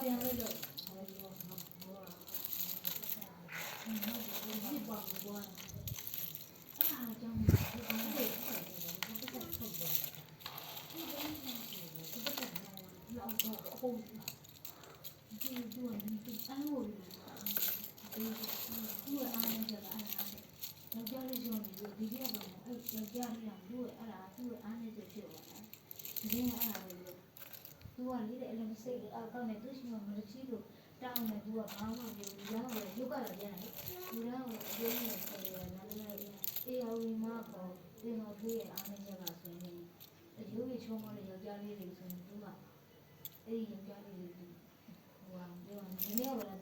ပြန်လို့တော့ဟောရောဟောဒီပေါ့ကွာအဲ့ဒါကြောင့်ဒီကောင်တွေထုတ်သွားတာဒီကောင်ထုတ်သွားတာဒီကောင်လောက်တော့ဟုတ်ဒီသူကဒီအဲ့လိုသူကအားနေကြတာအဲ့ဒါယောက်ျားလေးရှုံးနေလို့ဒီပြက်ကအဲ့ယောက်ျားလေးကသူ့ရဲ့အဲ့ဒါသူ့ရဲ့အားနေချက်ဖြစ်သွားတာဒီနေ့အဲ့ဒါပဲလို့သူကလေအဲ့လိုစိတ်အောက်ကနေသူ့ရှိမှမလို့ချီလို့တောင်းနေသူကဘာမှမပြောဘူးရောင်းတယ်ရုပ်ကတော့ပြန်တယ်လူတော့အပြင်းနဲ့ဆိုတယ်နားလည်းအေးအောင်မပေါ့ဒီမှာဖေးရဲ့အားနေချက်ကဆိုရင်အယိုးကြီးချုံးမတဲ့ယောက်ျားလေးတွေဆိုရင်သူကအဲ့ဒီယောက်ျားလေးတွေဟိုကပြောဒီနေ့ကလည်း